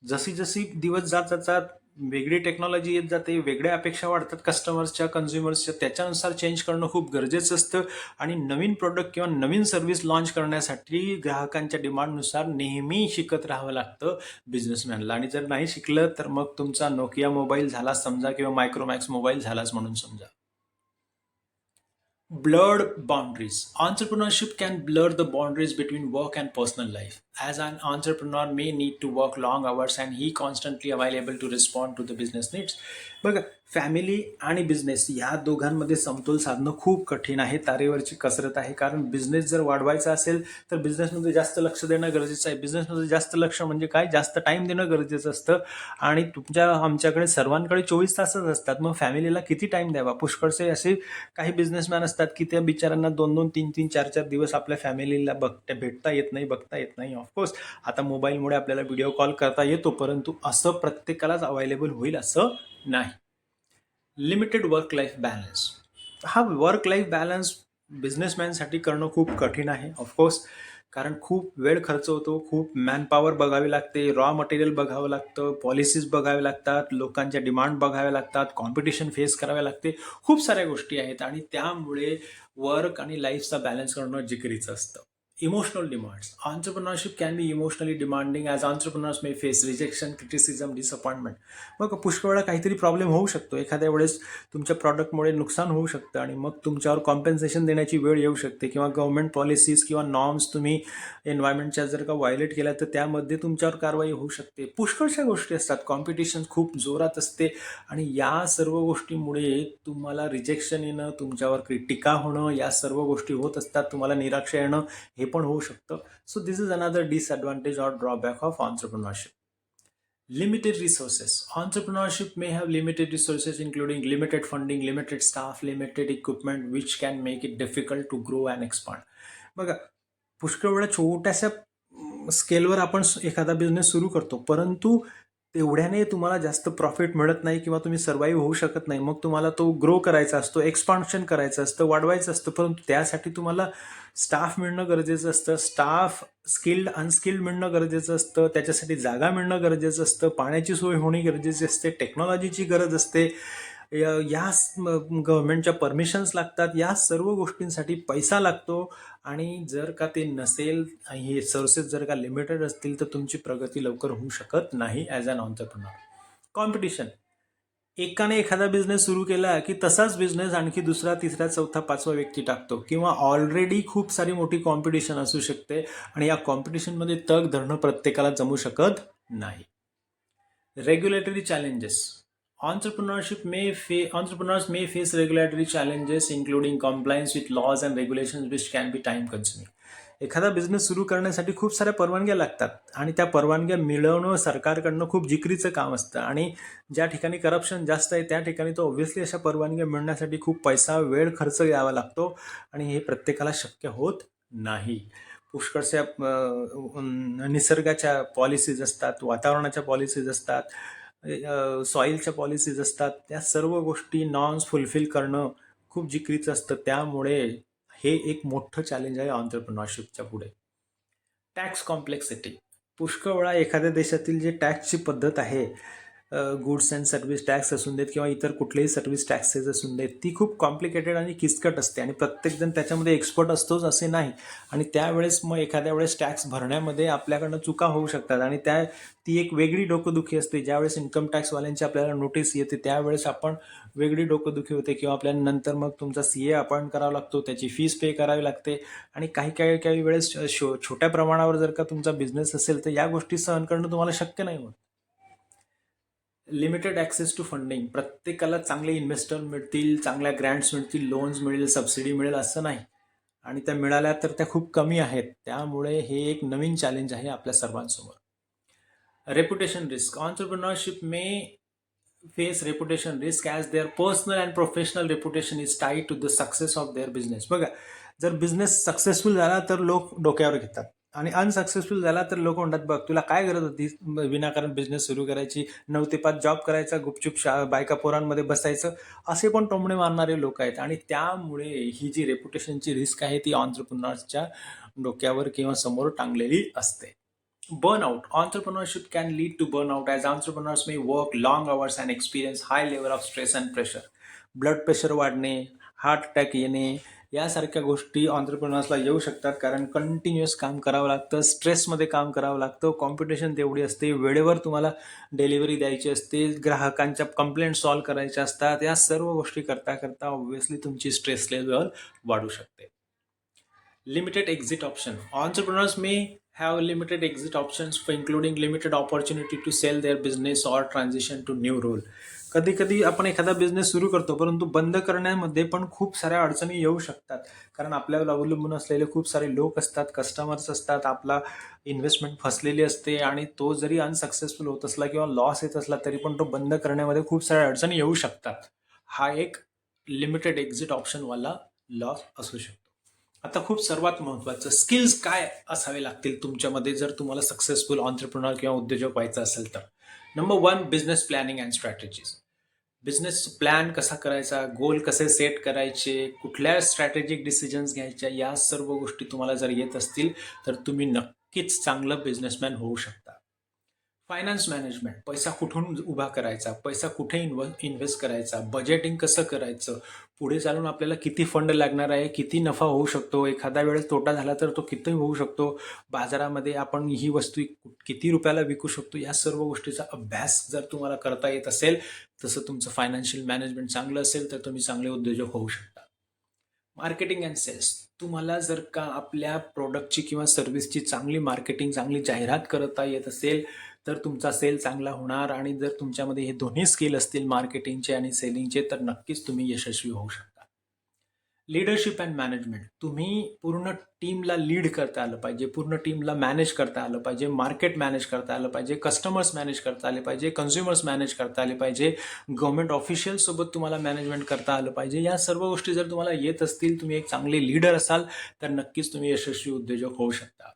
जशी जशी दिवस जात जातात वेगळी टेक्नॉलॉजी येत जाते, वेगळ्या अपेक्षा वाढतात कस्टमर्सच्या, कन्झ्युमर्सच्या, त्याच्यानुसार चेंज करणं खूप गरजेचं असतं. आणि नवीन प्रोडक्ट किंवा नवीन सर्व्हिस लॉन्च करण्यासाठी ग्राहकांच्या डिमांडनुसार नेहमी शिकत राहावं लागतं बिझनेसमॅनला. आणि जर नाही शिकलं तर मग तुमचा नोकिया मोबाईल झाला समजा किंवा मायक्रोमॅक्स मोबाईल झालाच म्हणून समजा. Blurred boundaries. Entrepreneurship can blur the boundaries between work and personal life. As an entrepreneur may need to work long hours and he constantly available to respond to the business needs. बघा, family आणि business या दोघांमध्ये समतोल साधणं खूप कठीण आहे, तारेवरची कसरत आहे. कारण बिझनेस जर वाढवायचा असेल तर बिझनेसमध्ये जास्त लक्ष देणं गरजेचं आहे. बिझनेसमध्ये जास्त लक्ष म्हणजे काय, जास्त टाईम देणं गरजेचं असतं. आणि आमच्याकडे सर्वांकडे 24 तासच असतात, मग फॅमिलीला किती टाईम द्यावा? पुष्कळसे असे काही बिझनेसमॅन असतात की त्या बिचारांना 2-2, 3-3, 4-4 दिवस आपल्या फॅमिलीला भेटता येत नाही, बघता येत नाही. ऑफकोर्स आता मोबाईलमुळे आपल्याला व्हिडिओ कॉल करता येतो, परंतु असं प्रत्येकालाच अवेलेबल होईल असं नाही. Limited work life balance. हा वर्क लाईफ बॅलन्स बिझनेसमॅनसाठी करणं खूप कठीण आहे ऑफकोर्स, कारण खूप वेळ खर्च होतो, खूप मॅनपॉवर बघावी लागते, रॉ मटेरियल बघावं लागतं, पॉलिसीज बघाव्या लागतात, लोकांच्या डिमांड बघाव्या लागतात, कॉम्पिटिशन फेस करावे लागते, खूप साऱ्या गोष्टी आहेत. आणि त्यामुळे वर्क आणि लाईफचा बॅलन्स करणं जिकरीचं असतं. Emotional demands. Entrepreneurship can be emotionally demanding as entrepreneurs may face rejection, criticism, disappointment. मग पुष्कळ वेळा काहीतरी प्रॉब्लेम होऊ शकतो, एखाद्या वेळेस तुमच्या प्रॉडक्टमुळे नुकसान होऊ शकतं आणि मग तुमच्यावर कॉम्पेन्सेशन देण्याची वेळ येऊ शकते, किंवा गव्हर्नमेंट पॉलिसीज किंवा नॉर्म्स तुम्ही एन्व्हायरमेंटच्या जर का व्हायलेट केल्या तर त्यामध्ये तुमच्यावर कारवाई होऊ शकते. पुष्कळशा गोष्टी असतात, कॉम्पिटिशन खूप जोरात असते आणि या सर्व गोष्टीमुळे तुम्हाला रिजेक्शन येणं, तुमच्यावर टीका होणं, या सर्व गोष्टी होत असतात. तुम्हाला निराशा येणं हे पण होऊ शकतं. So this is another disadvantage or drawback of entrepreneurship. Limited resources. Entrepreneurship may have limited resources, including limited funding, limited staff, limited equipment, which can make it difficult to grow and expand. बघा, पुष्कळ वेळा छोट्याशा स्केलवर आपण एखादा business सुरू करतो, परंतु तेवढ्याने तुम्हाला जास्त प्रॉफिट मिळत नाही किंवा तुम्ही सर्वाईव्ह होऊ शकत नाही. मग तुम्हाला तो ग्रो करायचा असतो, एक्सपान्शन करायचं असतं, वाढवायचं असतं. परंतु त्यासाठी तुम्हाला स्टाफ मिळणं गरजेचं असतं. स्टाफ स्किल्ड अनस्किल्ड मिळणं गरजेचं असतं. त्याच्यासाठी जागा मिळणं गरजेचं असतं. पाण्याची सोय होणे गरजेची असते. टेक्नॉलॉजीची गरज असते. या गव्हर्नमेंटच्या परमिशन्स लागतात. या सर्व गोष्टींसाठी पैसा लागतो. आणि जर का ते नसेल, हे सोर्सेस जर का लिमिटेड असतील, तर तुमची प्रगती लवकर होऊ शकत नाही ॲज अन ऑन्टरप्रिनर. कॉम्पिटिशन. एकाने एखादा बिझनेस सुरू केला की तसाच बिझनेस आणखी दुसरा, तिसरा, चौथा, पाचवा व्यक्ती टाकतो किंवा ऑलरेडी खूप सारी मोठी कॉम्पिटिशन असू शकते आणि या कॉम्पिटिशनमध्ये तग धरणं प्रत्येकाला जमू शकत नाही. Regulatory challenges. Entrepreneurs may face regulatory challenges including compliance with laws and regulations which can be time consuming. एखादा बिझनेस सुरू करण्यासाठी खूप साऱ्या परवानग्या लागतात आणि त्या परवानग्या मिळवणं सरकारकडनं खूप जिकरीचं काम असतं आणि ज्या ठिकाणी करप्शन जास्त आहे त्या ठिकाणी तो ऑब्व्हियसली अशा परवानग्या मिळण्यासाठी खूप पैसा वेळ खर्च घ्यावा लागतो आणि हे प्रत्येकाला शक्य होत नाही. पुष्कळशा निसर्गाच्या पॉलिसीज असतात, वातावरणाच्या पॉलिसीज असतात, सॉईलच्या पॉलिसीज असतात. त्या सर्व गोष्टी नॉर्म्स फुलफिल करणं खूप जिकरीचं असतं. त्यामुळे हे एक मोठं चॅलेंज आहे ऑन्टरप्रिनरशिपच्या पुढे. Tax complexity. पुष्कळ वेळा एखाद्या देशातील जे टॅक्सची पद्धत आहे, गुड्स अँड सर्व्हिस टॅक्स असून देत किंवा इतर कुठलेही सर्व्हिस टॅक्सेस असून देत, ती खूप कॉम्प्लिकेटेड आणि किचकट असते आणि प्रत्येकजण त्याच्यामध्ये एक्सपर्ट असतोच असे नाही. आणि त्यावेळेस मग एखाद्या वेळेस टॅक्स भरण्यामध्ये आपल्याकडनं चुका होऊ शकतात आणि ती एक वेगळी डोकंदुखी असते. ज्यावेळेस इन्कम टॅक्सवाल्यांची आपल्याला नोटीस येते त्यावेळेस आपण वेगळी डोकंदुखी होते किंवा आपल्याला नंतर मग तुमचा CA अपॉइंट करावा लागतो, त्याची फीस पे करावी लागते आणि काही वेळेस छोट्या प्रमाणावर जर का तुमचा बिझनेस असेल तर या गोष्टी सहन करणं तुम्हाला शक्य नाही होत. Limited access to funding. प्रत्येकाला चांगले इन्व्हेस्टर मिळतील, चांगल्या ग्रँट्स मिळतील, लोन्स मिळेल, सबसिडी मिळेल असं नाही आणि त्या मिळाल्या तर त्या खूप कमी आहेत. त्यामुळे हे एक नवीन चॅलेंज आहे आपल्या सर्वांसमोर. Reputation risk. Entrepreneurship may face reputation risk as their personal and professional reputation is tied to the success of their business. बघा, जर बिझनेस सक्सेसफुल झाला तर लोक डोक्यावर घेतात आणि अनसक्सेसफुल झाला तर लोक म्हणतात, बघ तुला काय गरज होती विनाकारण बिझनेस सुरू करायची, 9 ते 5 जॉब करायचा, गुपचूप बायका पोरांमध्ये बसायचं, असे पण टोमणे मारणारे लोक आहेत. आणि त्यामुळे ही जी रेप्युटेशनची रिस्क आहे ती ऑन्टरप्रिनर्सच्या डोक्यावर किंवा समोर टांगलेली असते. Burnout. Entrepreneurship can lead to burnout as entrepreneurs may work long hours and experience high level of stress and pressure. Blood pressure वाढणे, हार्ट अटॅक येणे यासारख्या गोष्टी ऑन्टरप्रिनर्सला येऊ शकतात कारण कंटिन्युअस काम करावं लागतं, स्ट्रेसमध्ये काम करावं लागतं, कॉम्पिटिशन तेवढी असते, वेळेवर तुम्हाला डिलिव्हरी द्यायची असते, ग्राहकांच्या कंप्लेंट सॉल्व्ह करायच्या असतात. या सर्व गोष्टी करता करता ऑब्व्हियसली तुमची स्ट्रेस लेवल वाढू शकते. Limited exit option. Entrepreneurs may have limited exit options for including limited opportunity to sell their business or transition to new role. कधी कधी आपण एखादा बिझनेस सुरू करतो परंतु बंद करण्यामध्ये पण खूप साऱ्या अडचणी येऊ शकतात कारण आपल्यावर अवलंबून असलेले खूप सारे लोक असतात, कस्टमर्स असतात, आपला इन्व्हेस्टमेंट फसलेली असते आणि तो जरी अनसक्सेसफुल होत असला किंवा लॉस येत असला तरी पण तो बंद करण्यामध्ये खूप साऱ्या अडचणी येऊ शकतात. हा एक लिमिटेड एक्झिट ऑप्शनवाला लॉस असू शकतो. आता खूप सर्वात महत्त्वाचं, स्किल्स काय असावे लागतील तुमच्यामध्ये जर तुम्हाला सक्सेसफुल ऑन्टरप्रिनर किंवा उद्योजक व्हायचं असेल तर. Number 1, business planning and strategies. Business plan कसा करायचा, गोल कसे सेट करायचे, कुठल्या स्ट्रॅटेजिक डिसिजन्स घ्यायच्या, या सर्व गोष्टी तुम्हाला जर येत असतील तर तुम्ही नक्कीच चांगलं बिझनेसमॅन होऊ शकता. Finance management. पैसा कुठून उभा करायचा, पैसा कुठे इन्व्हेस्ट करायचा, बजेटिंग कसं करायचं, पुढे चालून आपल्याला किती फंड लागणार आहे, किती नफा होऊ शकतो, एखाद्या वेळेस तोटा झाला तर तो किती होऊ शकतो, बाजारामध्ये आपण ही वस्तू किती रुपयाला विकू शकतो, या सर्व गोष्टीचा अभ्यास जर तुम्हाला करता येत असेल, तसं तुमचं फायनान्शियल मॅनेजमेंट चांगलं असेल तर तुम्ही चांगले उद्योजक होऊ शकता. Marketing and sales. तुम्हाला जर का आपल्या प्रोडक्टची किंवा सर्व्हिसची चांगली मार्केटिंग, चांगली जाहिरात करता येत असेल तर तुमचा सेल चांगला होणार आणि जर तुमच्यामध्ये हे दोन्ही स्किल असतील, मार्केटिंगचे आणि सेलिंगचे, तर नक्कीच तुम्ही यशस्वी होऊ शकता. Leadership and management. तुम्ही पूर्ण टीमला लीड करता आलं पाहिजे, पूर्ण टीमला मॅनेज करता आलं पाहिजे, मार्केट मॅनेज करता आलं पाहिजे, कस्टमर्स मॅनेज करता आले पाहिजे, कन्झ्युमर्स मॅनेज करता आले पाहिजे, गव्हर्नमेंट ऑफिशियल्ससोबत तुम्हाला मॅनेजमेंट करता आलं पाहिजे. या सर्व गोष्टी जर तुम्हाला येत असतील, तुम्ही एक चांगले लीडर असाल तर नक्कीच तुम्ही यशस्वी उद्योजक होऊ शकता.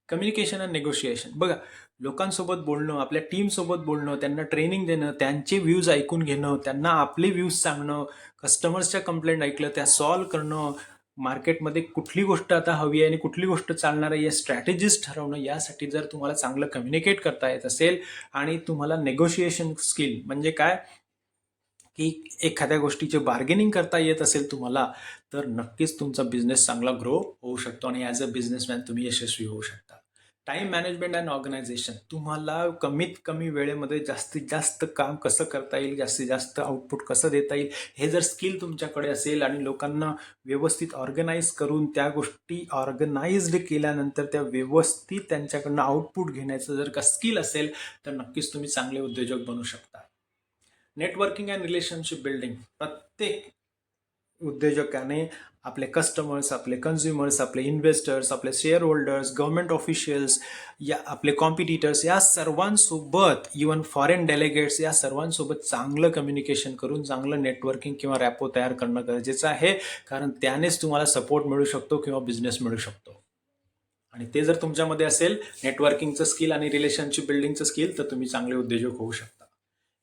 Communication and negotiation. बघा, लोकांसोबत बोलणं, आपल्या टीमसोबत बोलणं, त्यांना ट्रेनिंग देणं, त्यांचे व्ह्यूज ऐकून घेणं, त्यांना आपले व्ह्यूज सांगणं, कस्टमर्सच्या कंप्लेंट ऐकलं, त्या सॉल्व्ह करणं, मार्केटमध्ये कुठली गोष्ट आता हवी आहे आणि कुठली गोष्ट चालणार आहे या स्ट्रॅटेजीज ठरवणं. यासाठी जर तुम्हाला चांगलं कम्युनिकेट करता येत असेल आणि तुम्हाला नेगोशिएशन स्किल म्हणजे काय, की एखाद्या गोष्टीचे बार्गेनिंग करता येत असेल तुम्हाला, तर नक्कीच तुमचा बिझनेस चांगला ग्रो होऊ शकतो आणि ॲज अ बिझनेसमॅन तुम्ही यशस्वी होऊ शकता. टाइम मॅनेजमेंट अँड ऑर्गनायझेशन, तुम्हाला कमीत कमी वेळेमध्ये जास्तीत जास्त काम कसं करता येईल, जास्तीत जास्त आउटपुट कसं देता येईल, हे जर स्किल तुमच्याकडे असेल आणि लोकांना व्यवस्थित ऑर्गनाईज करून त्या गोष्टी ऑर्गनाइज्ड केल्यानंतर त्या व्यवस्थित त्यांच्याकडनं आउटपुट घेण्याचं जर का स्किल असेल, तर नक्कीच तुम्ही चांगले उद्योजक बनू शकता. नेटवर्किंग अँड रिलेशनशिप बिल्डिंग, प्रत्येक उद्योजकाने आपले कस्टमर्स, आपले कन्झ्युमर्स, आपले इन्व्हेस्टर्स, आपले शेअर होल्डर्स, गव्हर्नमेंट ऑफिशियल्स, या आपले कॉम्पिटिटर्स, या सर्वांसोबत, इवन फॉरेन डेलिगेट्स, या सर्वांसोबत चांगलं कम्युनिकेशन करून चांगलं नेटवर्किंग किंवा रॅपो तयार करणं गरजेचं आहे, कारण त्यानेच तुम्हाला सपोर्ट मिळू शकतो किंवा बिझनेस मिळू शकतो. आणि ते जर तुमच्यामध्ये असेल, नेटवर्किंगचं स्किल आणि रिलेशनशिप बिल्डिंगचं स्किल, तर तुम्ही चांगले उद्योजक होऊ शकता.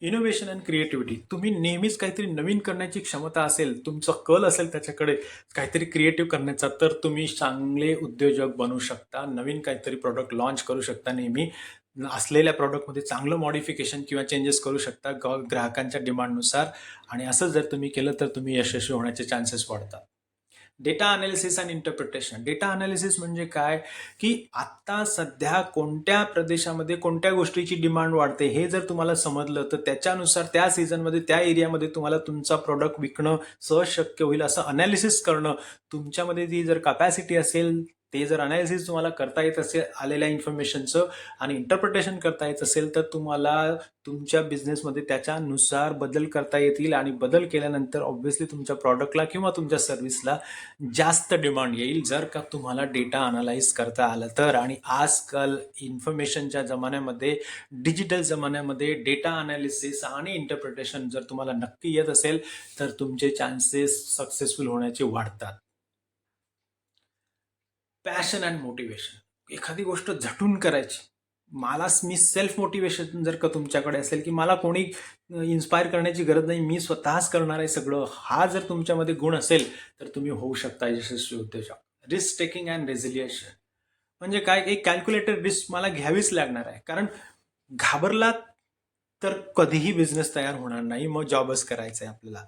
इनोव्हेशन अँड क्रिएटिव्हिटी, तुम्ही नेहमीच काहीतरी नवीन करण्याची क्षमता असेल, तुमचा कल असेल त्याच्याकडे काहीतरी क्रिएटिव्ह करण्याचा, तर तुम्ही चांगले उद्योजक बनू शकता. नवीन काहीतरी प्रोडक्ट लॉन्च करू शकता, नेहमी असलेल्या प्रॉडक्टमध्ये चांगलं मॉडिफिकेशन किंवा चेंजेस करू शकता ग्राहकांच्या डिमांडनुसार. आणि असं जर तुम्ही केलं तर तुम्ही यशस्वी होण्याचे चान्सेस वाढतात. Data analysis and interpretation, data analysis म्हणजे काय, की आत्ता सध्या कोणत्या प्रदेशामध्ये कोणत्या गोष्टीची डिमांड वाढते हे जर तुम्हाला समजलं, तर त्याच्यानुसार त्या सीझनमध्ये त्या एरियामध्ये तुम्हाला तुमचा प्रॉडक्ट विकणं सहज शक्य होईल. असं अनालिसिस करणं, तुमच्यामध्ये ती जर कॅपॅसिटी असेल, ते जर अनालिसिस तुम्हाला करता येत असेल आलेल्या इन्फॉर्मेशनचं आणि इंटरप्रिटेशन करता येत असेल, तर तुम्हाला तुमच्या बिझनेसमध्ये त्याच्यानुसार बदल करता येतील आणि बदल केल्यानंतर ऑब्व्हियसली तुमच्या प्रॉडक्टला किंवा तुमच्या सर्व्हिसला जास्त डिमांड येईल, जर का तुम्हाला डेटा अनालाइज करता आलं तर. आणि आजकाल इन्फॉर्मेशनच्या जमान्यामध्ये, डिजिटल जमान्यामध्ये डेटा अनालिसिस आणि इंटरप्रिटेशन जर तुम्हाला नक्की येत असेल, तर तुमचे चान्सेस सक्सेसफुल होण्याचे वाढतात. पॅशन अँड मोटिवेशन, एखादी गोष्ट झटून करायची, मी सेल्फ मोटिवेशन जर का तुमच्याकडे असेल, की मला कोणी इन्स्पायर करण्याची गरज नाही, मी स्वतःच करणार आहे सगळं, हा जर तुमच्यामध्ये गुण असेल, तर तुम्ही होऊ शकता यशस्वी उद्योजक. रिस्क टेकिंग अँड रेझिलिएशन म्हणजे काय, एक कॅल्क्युलेटेड रिस्क मला घ्यावीच लागणार आहे, कारण घाबरला तर कधीही बिझनेस तयार होणार नाही, मग जॉबच करायचा आहे आपल्याला.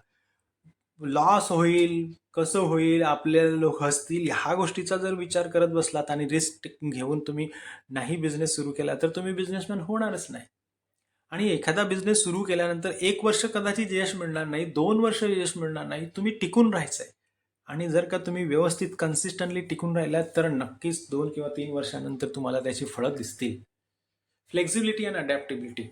लॉस होईल, कसं होईल, आपले लोक हसतील, ह्या गोष्टीचा जर विचार करत बसलात आणि रिस्क घेऊन तुम्ही नाही बिझनेस सुरू केला, तर तुम्ही बिझनेसमॅन होणारच नाही. आणि एखादा बिझनेस सुरू केल्यानंतर 1 वर्ष कदाचित यश मिळणार नाही, 2 वर्ष यश मिळणार नाही, तुम्ही टिकून राहायचंय. आणि जर का तुम्ही व्यवस्थित कन्सिस्टंटली टिकून राहिलात, तर नक्कीच 2 किंवा 3 वर्षानंतर तुम्हाला त्याची फळं दिसतील. फ्लेक्झिबिलिटी अँड अडॅप्टेबिलिटी,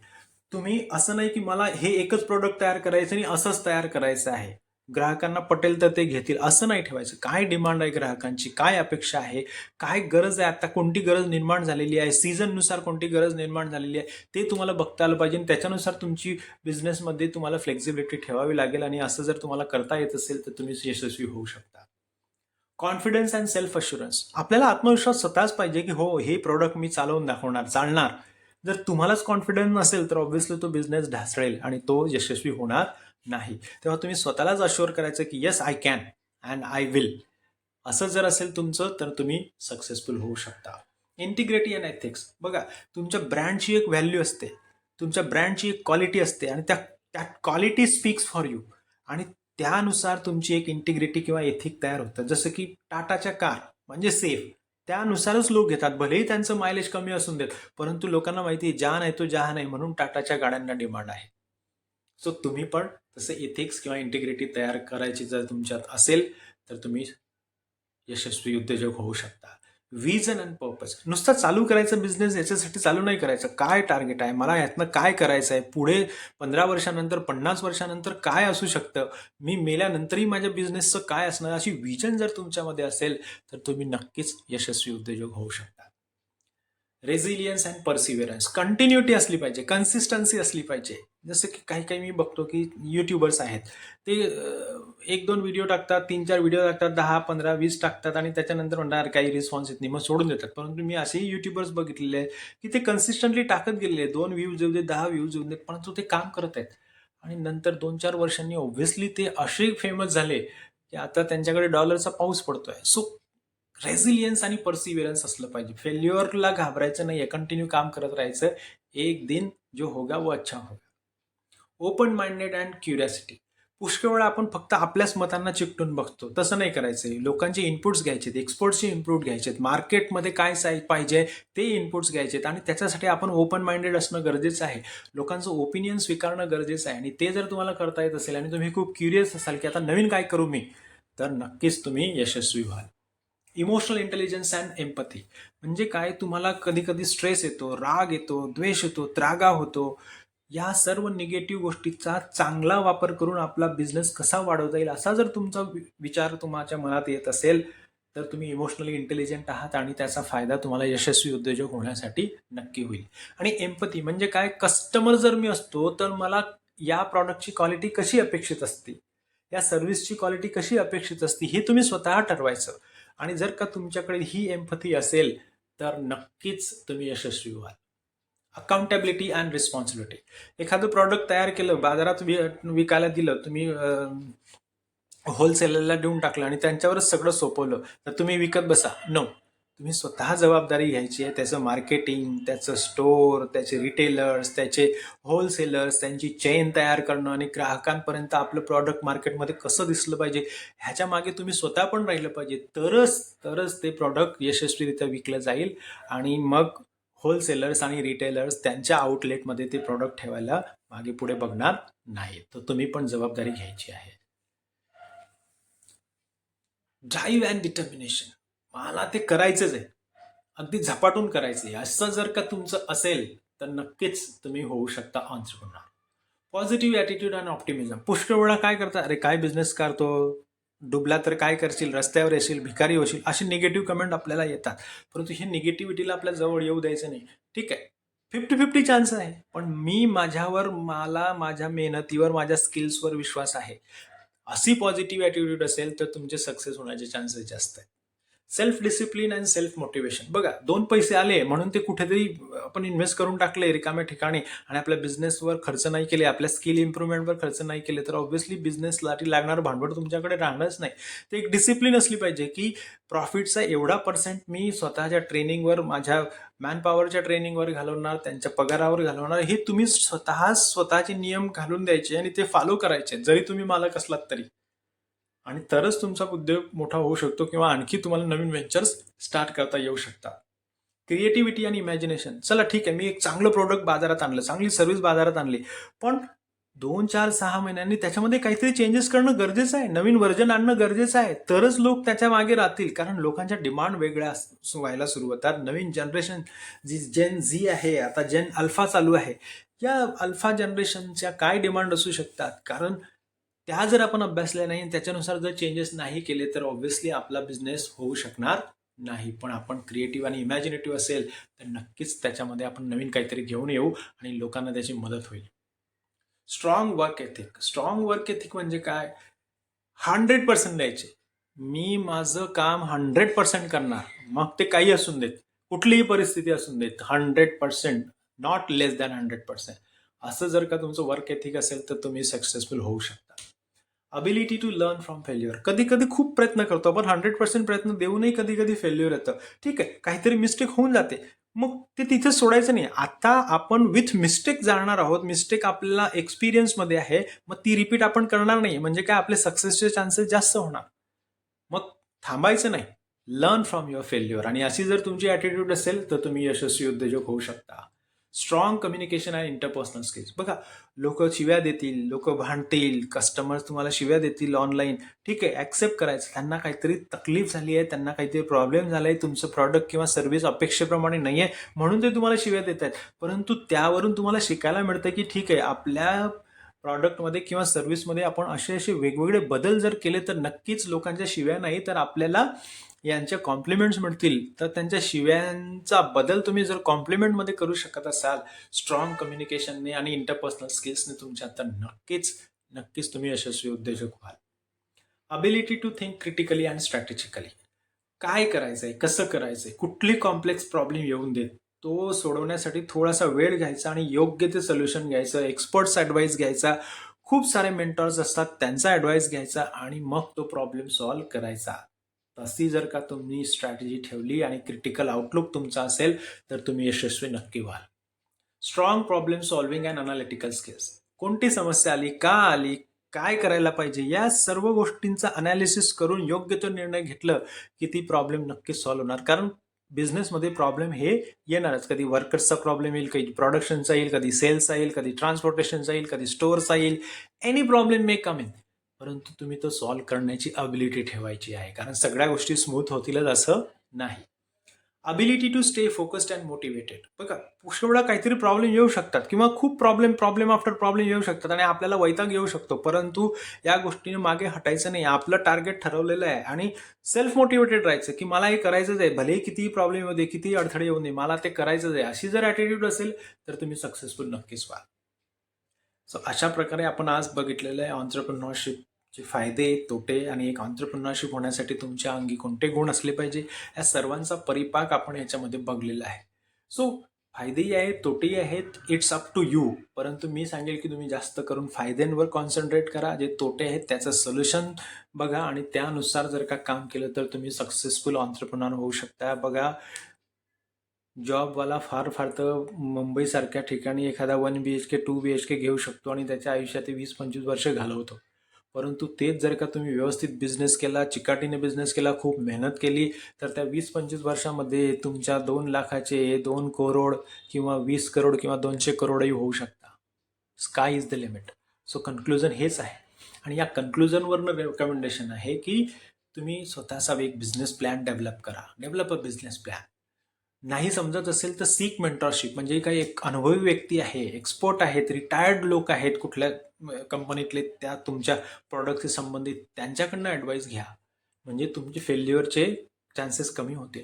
तुम्ही असं नाही की मला हे एकच प्रोडक्ट तयार करायचं आणि असंच तयार करायचं आहे, ग्राहकांना पटेल तर ते घेतील, असं नाही ठेवायचं. काय डिमांड आहे ग्राहकांची, काय अपेक्षा आहे, काय गरज आहे, आता कोणती गरज निर्माण झालेली आहे, सीझननुसार कोणती गरज निर्माण झालेली आहे, ते तुम्हाला बघता आलं पाहिजे. त्याच्यानुसार तुमची बिझनेसमध्ये तुम्हाला फ्लेक्झिबिलिटी ठेवावी लागेल. आणि असं जर तुम्हाला करता येत असेल, तर तुम्ही यशस्वी होऊ शकता. कॉन्फिडन्स अँड सेल्फ अश्युरन्स, आपल्याला आत्मविश्वास स्वतःच पाहिजे की हो, हे प्रोडक्ट मी चालवून दाखवणार, चालणार. जर तुम्हालाच कॉन्फिडन्स नसेल, तर ऑब्व्हियसली तो बिझनेस ढासळेल आणि तो यशस्वी होणार नाही. तेव्हा तुम्ही स्वतःलाच अश्युअर करायचं की yes I can and I will. असं जर असेल तुमचं, तर तुम्ही सक्सेसफुल होऊ शकता. इंटिग्रिटी अँड एथिक्स, बघा, तुमच्या ब्रँडची एक व्हॅल्यू असते, तुमच्या ब्रँडची एक क्वालिटी असते आणि त्या क्वालिटी स्पीक्स फॉर यू. आणि त्यानुसार तुमची एक इंटिग्रिटी किंवा एथिक तयार होतं. जसं की टाटाच्या कार म्हणजे सेफ, त्यानुसारच लोक घेतात, भलेही त्यांचं मायलेज कमी असून देत, परंतु लोकांना माहिती आहे जान आहे तो जहान आहे, म्हणून टाटाच्या गाड्यांना डिमांड आहे. सो तुम्ही पण तसं एथिक्स किंवा इंटिग्रिटी तयार करायची जर तुमच्यात असेल, तर तुम्ही यशस्वी उद्योजक होऊ शकता. विजन अँड पर्पज, नुसतं चालू करायचं बिझनेस, याच्यासाठी चालू नाही करायचं. काय टार्गेट आहे, मला यातनं काय करायचं आहे, पुढे 15 वर्षानंतर, 50 वर्षानंतर काय असू शकतं, मी मेल्यानंतरही माझ्या बिझनेसचं काय असणार, अशी विजन जर तुमच्यामध्ये असेल, तर तुम्ही नक्कीच यशस्वी उद्योजक होऊ शकता. रेझिलियन्स अँड पर्सिव्हरन्स, कंटिन्युटी असली पाहिजे, कन्सिस्टन्सी असली पाहिजे. जसं की काही काही मी बघतो की युट्यूबर्स आहेत, ते 1-2 व्हिडिओ टाकतात, 3-4 व्हिडिओ टाकतात, 10, 15, 20 टाकतात आणि त्याच्यानंतर म्हणणार काही रिस्पॉन्स येत नाही, मग सोडून देतात. परंतु मी असेही युट्यूबर्स बघितलेले आहेत की ते कन्सिस्टंटली टाकत गेलेले, 2 व्ह्यूज येऊ दे, 10 व्ह्यूज येऊ देत, परंतु ते काम करत आहेत. आणि नंतर 2-4 वर्षांनी ऑब्व्हियसली ते असे फेमस झाले की आता त्यांच्याकडे डॉलरचा पाऊस पडतोय. सो रेझिलियन्स आणि पर्सिव्हिरन्स असलं पाहिजे. फेल्युअरला घाबरायचं नाहीये, कंटिन्यू काम करत राहायचं. एक दिन जो होगा वो अच्छा होगा. Open minded and curiosity. पुष्कळ वेळा आपण फक्त आपल्याच मतांना चिकटून बघतो, तसं नाही करायचं. लोकांचे इनपुट्स घ्यायचेत, एक्सपर्ट्सचे इनपुट घ्यायचेत, मार्केटमध्ये काय पाहिजे ते इनपुट्स घ्यायचेत आणि त्याच्यासाठी आपण ओपन माइंडेड असणं गरजेचं आहे. लोकांचं ओपिनियन स्वीकारणं गरजेचं आहे आणि ते जर तुम्हाला करता येत असेल आणि तुम्ही खूप क्युरियस असाल की आता नवीन काय करू मी, तर नक्कीच तुम्ही यशस्वी व्हाल. इमोशनल इंटेलिजन्स अँड एम्पथी म्हणजे काय, तुम्हाला कधी कधी स्ट्रेस येतो, राग येतो, द्वेष येतो, त्रागा होतो. या सर्व निगेटिव्ह गोष्टीचा चांगला वापर करून आपला बिझनेस कसा वाढवता येईल असा जर तुमचा विचार तुमच्या मनात येत असेल तर तुम्ही इमोशनली इंटेलिजंट आहात आणि त्याचा फायदा तुम्हाला यशस्वी उद्योजक होण्यासाठी नक्की होईल. आणि एम्पथी म्हणजे काय, कस्टमर जर मी असतो तर मला या प्रॉडक्टची क्वालिटी कशी अपेक्षित असते, या सर्व्हिसची क्वालिटी कशी अपेक्षित असते, हे तुम्ही स्वतः ठरवायचं. आणि जर का तुमच्याकडे ही एम्पथी असेल तर नक्कीच तुम्ही यशस्वी व्हाल. Accountability and responsibility. एखादं प्रॉडक्ट तयार केलं, बाजारात विकायला दिलं, तुम्ही होलसेलरला देऊन टाकलं आणि त्यांच्यावरच सगळं सोपवलं तर तुम्ही विकत बसा, नो. तुम्ही स्वतः जबाबदारी घ्यायची आहे. त्याचं मार्केटिंग, त्याचं स्टोअर, त्याचे रिटेलर्स, त्याचे होलसेलर्स, त्यांची चेन तयार करणं आणि ग्राहकांपर्यंत आपलं प्रॉडक्ट मार्केटमध्ये कसं दिसलं पाहिजे ह्याच्या मागे तुम्ही स्वतः पण राहिलं पाहिजे. तरच ते प्रॉडक्ट यशस्वीरित्या विकलं जाईल आणि मग होलसेलर्स आणि रिटेलर्स त्यांच्या आउटलेटमध्ये ते प्रॉडक्ट ठेवायला मागे पुढे बघणार नाही. तर तुम्ही पण जबाबदारी घ्यायची आहे. ड्राईव्ह अँड डिटर्मिनेशन, मला ते करायचंच आहे, अगदी झपाटून करायचं आहे, असं जर का तुमचं असेल तर नक्कीच तुम्ही होऊ शकता ऑन्ट्रप्रेन्योर. पॉझिटिव्ह ॲटिट्यूड आणि ऑप्टिमिझम. पुष्कळ वेळा काय करता, अरे काय बिझनेस करतो, डुबला तर काय करशील, रस्त्यावर येशील, भिकारी होशील, असे निगेटिव्ह कमेंट आपल्याला येतात. परंतु हे निगेटिव्हिटीला आपल्या जवळ येऊ द्यायचं नाही. ठीक आहे, 50-50 चान्स आहे, पण मला माझ्या मेहनतीवर, माझ्या स्किल्सवर विश्वास आहे, अशी पॉझिटिव्ह ॲटिट्यूड असेल तर तुमचे सक्सेस होण्याचे चान्सेस जास्त आहेत. Self discipline and self motivation. बघा, 2 पैसे आले म्हणून ते कुठेतरी आपण इन्व्हेस्ट करून टाकले रिकाम्या ठिकाणी आणि आपल्या बिझनेसवर खर्च नाही केले, आपल्या स्किल इम्प्रूव्हमेंटवर खर्च नाही केले, तर ऑब्व्हियसली बिझनेससाठी लागणारं भांडवल तुमच्याकडे राहणारच नाही. ते एक डिसिप्लिन असली पाहिजे की प्रॉफिटचा एवढा पर्सेंट मी स्वतःच्या ट्रेनिंगवर, माझ्या मॅनपॉवरच्या ट्रेनिंगवर घालवणार, त्यांच्या पगारावर घालवणार. हे तुम्ही स्वतःचे नियम घालून द्यायचे आणि ते फॉलो करायचे, जरी तुम्ही मालक असलात तरी. आणि तरच तुमचा उद्योग मोठा होऊ शकतो किंवा आणखी तुम्हाला नवीन व्हेंचर्स स्टार्ट करता येऊ शकतात. क्रिएटिव्हिटी आणि इमॅजिनेशन. चला ठीक आहे, मी एक चांगलं प्रोडक्ट बाजारात आणलं, चांगली सर्व्हिस बाजारात आणली, पण 2-4-6 महिन्यांनी त्याच्यामध्ये काहीतरी चेंजेस करणं गरजेचं आहे, नवीन व्हर्जन आणणं गरजेचं आहे. तरच लोक त्याच्या मागे राहतील, कारण लोकांच्या डिमांड वेगळ्या व्हायला सुरू होतात. नवीन जनरेशन जी जेन झी आहे, आता जेन अल्फा चालू आहे, या अल्फा जनरेशनच्या काय डिमांड असू शकतात, कारण त्या जर आपण अभ्यासल्या नाही आणि त्याच्यानुसार जर चेंजेस नाही केले तर ऑब्व्हियसली आपला बिझनेस होऊ शकणार नाही. पण आपण क्रिएटिव्ह आणि इमॅजिनेटिव्ह असेल तर नक्कीच त्याच्यामध्ये आपण नवीन काहीतरी घेऊन येऊ आणि लोकांना त्याची मदत होईल. Strong work ethic. Strong work ethic म्हणजे काय, 100% द्यायचे. मी माझं काम 100% करणार, मग ते काही असून देत, कुठलीही परिस्थिती असून देत, 100%, नॉट लेस दॅन 100%. असं जर का तुमचं वर्क एथिक असेल तर तुम्ही सक्सेसफुल होऊ शकता. Ability to learn from failure. कधी कधी खूप प्रयत्न करतो आपण, 100% प्रयत्न देऊनही कधी कधी फेल्युअर येतं. ठीक आहे, काहीतरी मिस्टेक होऊन जाते, मग ते तिथे सोडायचं नाही. आता आपण विथ मिस्टेक जाणार आहोत, मिस्टेक आपल्याला एक्सपिरियन्समध्ये आहे, मग ती रिपीट आपण करणार नाही, म्हणजे काय आपले सक्सेसचे चान्सेस जास्त होणार. मग थांबायचं नाही, लर्न फ्रॉम युअर फेल्युअर. आणि अशी जर तुमची ॲटिट्यूड असेल तर तुम्ही यशस्वी उद्योजक होऊ शकता. Strong communication and interpersonal skills. बघा, लोक शिव्या देतील, लोक भांडतील, कस्टमर्स तुम्हाला शिव्या देतील ऑनलाईन, ठीक आहे, ॲक्सेप्ट करायचं. त्यांना काहीतरी तकलीफ झाली आहे, त्यांना काहीतरी प्रॉब्लेम झाला आहे, तुमचं प्रॉडक्ट किंवा सर्व्हिस अपेक्षेप्रमाणे नाही आहे म्हणून ते तुम्हाला शिव्या देत आहेत. परंतु त्यावरून तुम्हाला शिकायला मिळतं की ठीक आहे, आपल्या प्रॉडक्टमध्ये किंवा सर्व्हिसमध्ये आपण असे वेगवेगळे बदल जर केले तर नक्कीच लोकांच्या शिव्या नाही तर आपल्याला यांच्या कॉम्प्लिमेंट्स मिळतील तर त्यांच्या शिव्यांचा बदल तुम्ही जर कॉम्प्लिमेंटमध्ये करू शकत असाल स्ट्रॉंग कम्युनिकेशनने आणि इंटरपर्सनल स्किल्सने तुमच्या, तर नक्कीच नक्कीच तुम्ही यशस्वी उद्योजक व्हाल. Ability to think critically and strategically. काय करायचंय, कसं करायचंय, कुठली कॉम्प्लेक्स प्रॉब्लेम येऊन देत तो सोडवण्यासाठी थोडासा वेळ घ्यायचा आणि योग्य ते सोल्युशन घ्यायचं, एक्सपर्ट्स ॲडवाईस घ्यायचा, खूप सारे मेंटॉर्स असतात त्यांचा ॲडवाईस घ्यायचा आणि मग तो प्रॉब्लेम सॉल्व्ह करायचा. तशी जर का तुम्ही स्ट्रॅटेजी ठेवली आणि क्रिटिकल आउटलुक तुमचा असेल तर तुम्ही यशस्वी नक्की व्हाल. Strong problem solving and analytical skills. कोणती समस्या आली, का आली, काय करायला पाहिजे, या सर्व गोष्टींचा अनालिसिस करून योग्य तो निर्णय घेतलं की ती प्रॉब्लेम नक्कीच सॉल्व्ह होणार. कारण बिझनेसमध्ये प्रॉब्लेम हे येणारच. कधी वर्कर्सचा प्रॉब्लेम येईल, कधी प्रोडक्शनचा येईल, कधी सेल्सचा येईल, कधी ट्रान्सपोर्टेशनचा येईल, कधी स्टोअरचा येईल. Any problem May come in. परंतु तुम्ही तो सॉल्व्ह करण्याची अबिलिटी ठेवायची आहे, कारण सगळ्या गोष्टी स्मूथ होतीलच असं नाही. Ability to stay focused and motivated. बघा, पुष्कळ काहीतरी प्रॉब्लेम येऊ शकतात किंवा खूप प्रॉब्लेम आफ्टर प्रॉब्लेम येऊ शकतात आणि आपल्याला वैताग येऊ शकतो, परंतु या गोष्टीने मागे हटायचं नाही. आपलं टार्गेट ठरवलेलं आहे आणि सेल्फ मोटिवेटेड राहायचं की मला हे करायचंच आहे, भले कितीही प्रॉब्लेम येऊ दे, कितीही अडथळे येऊ दे, मला ते करायचंच आहे. अशी जर ॲटिट्यूड असेल तर तुम्ही सक्सेसफुल नक्कीच व्हाल. सो अशा प्रकारे आपण आज बघितलेलं आहे ऑन्टरप्रिनरशिपचे फायदे, तोटे आणि एक ऑन्टरप्रिनरशिप होण्यासाठी तुमच्या अंगी कोणते गुण असले पाहिजे या सर्वांचा परिपाक आपण याच्यामध्ये बघलेला आहे. सो फायदेही आहेत, तोटेही आहेत, इट्स अप टू यू. परंतु मी सांगेल की तुम्ही जास्त करून फायद्यांवर कॉन्सन्ट्रेट करा. जे तोटे आहेत त्याचं सोल्युशन बघा आणि त्यानुसार जर का काम केलं तर तुम्ही सक्सेसफुल ऑन्टरप्रिनर होऊ शकता. बघा, जॉबवाला फार फार तर मुंबईसारख्या ठिकाणी एखादा 1 BHK 2 BHK घेऊ शकतो आणि त्याच्या आयुष्यात 20-25 वर्ष घालवतो. परंतु तेच जर का तुम्ही व्यवस्थित बिझनेस केला, चिकाटीने बिझनेस केला, खूप मेहनत केली, तर त्या 20-25 वर्षामध्ये तुमच्या 2 लाखाचे 2 करोड किंवा 20 करोड किंवा 200 करोडही होऊ शकता. Sky is the limit. So conclusion हेच आहे आणि या कन्क्लुजनवरनं रेकमेंडेशन आहे की तुम्ही स्वतःचा एक बिझनेस प्लॅन डेव्हलप करा. Develop a business plan. नाही समजत असेल तर सीक मेंटॉरशिप. म्हणजे काही एक अनुभवी व्यक्ती आहे, एक्सपर्ट आहेत, रिटायर्ड लोक आहेत कुठल्या कंपनीतले, त्या तुमच्या प्रॉडक्टशी संबंधित, त्यांच्याकडनं ॲडवाईस घ्या. म्हणजे तुमचे फेल्युअरचे चान्सेस कमी होतील.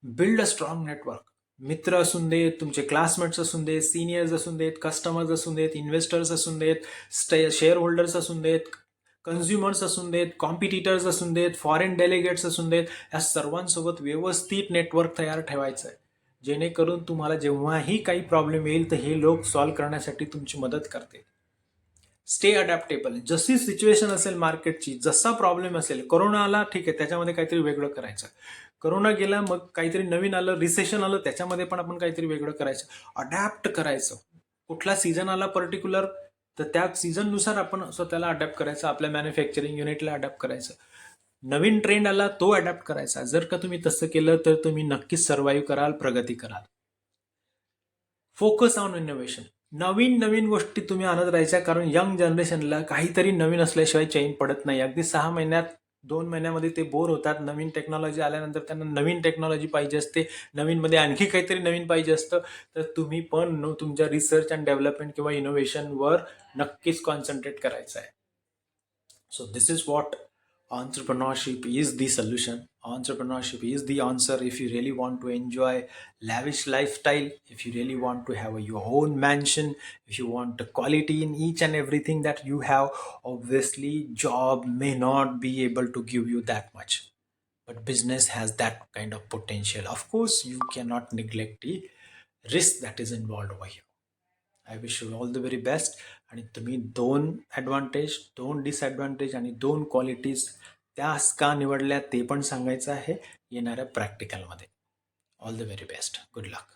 Build a strong network. मित्र असून देत, तुमचे क्लासमेट्स असून देत, सिनियर्स असून देत, कस्टमर्स असून देत, इन्व्हेस्टर्स असून देत, शेअर होल्डर्स असून देत, कन्झ्युमर्स असून देत, कॉम्पिटिटर्स असून देत, फॉरेन डेलिगेट्स असून देत, या सर्वांसोबत व्यवस्थित नेटवर्क तयार ठेवायचं आहे. जेणेकरून तुम्हाला जेव्हाही काही प्रॉब्लेम येईल तर हे लोक सॉल्व्ह करण्यासाठी तुमची मदत करते. स्टे अडॅप्टेबल. जशी सिच्युएशन असेल मार्केटची, जसा प्रॉब्लेम असेल, कोरोना आला ठीक आहे, त्याच्यामध्ये काहीतरी वेगळं करायचं. कोरोना गेला, मग काहीतरी नवीन आलं, रिसेशन आलं, त्याच्यामध्ये पण आपण काहीतरी वेगळं करायचं. अडॅप्ट करायचं. कुठला सीझन आला पर्टिक्युलर, तर त्या सीझननुसार आपण स्वतःला अडॅप्ट करायचं, आपल्या मॅन्युफॅक्चरिंग युनिटला अडॅप्ट करायचं. नवीन ट्रेंड आला तो अडॅप्ट करायचा. जर का तुम्ही तसं केलं तर तुम्ही नक्कीच सर्व्हाइव्ह कराल, प्रगती कराल. Focus on innovation. नवीन नवीन गोष्टी तुम्ही आणत राहायच्या, कारण यंग जनरेशनला काहीतरी नवीन असल्याशिवाय चैन पडत नाही. अगदी 6 महिन्यात 2 महिन्यामध्ये ते बोर होतात. नवीन टेक्नॉलॉजी आल्यानंतर त्यांना नवीन टेक्नॉलॉजी पाहिजे असते, नवीनमध्ये आणखी काहीतरी नवीन पाहिजे असतं. तर तुम्ही पण तुमच्या रिसर्च अँड डेव्हलपमेंट किंवा इनोव्हेशनवर नक्कीच कॉन्सन्ट्रेट करायचं आहे. So this is what entrepreneurship is the solution. Entrepreneurship is the answer if you really want to enjoy lavish lifestyle, if you really want to have your own mansion, if you want the quality in each and everything that you have. Obviously, job may not be able to give you that much, but business has that kind of potential. Of course, you cannot neglect the risk that is involved over here. I wish you all the very best. आणि तुम्ही 2 advantage, 2 disadvantage आणि 2 qualities त्याच का निवडल्या ते पण सांगायचं आहे येणाऱ्या प्रॅक्टिकलमध्ये. All the very best. Good luck.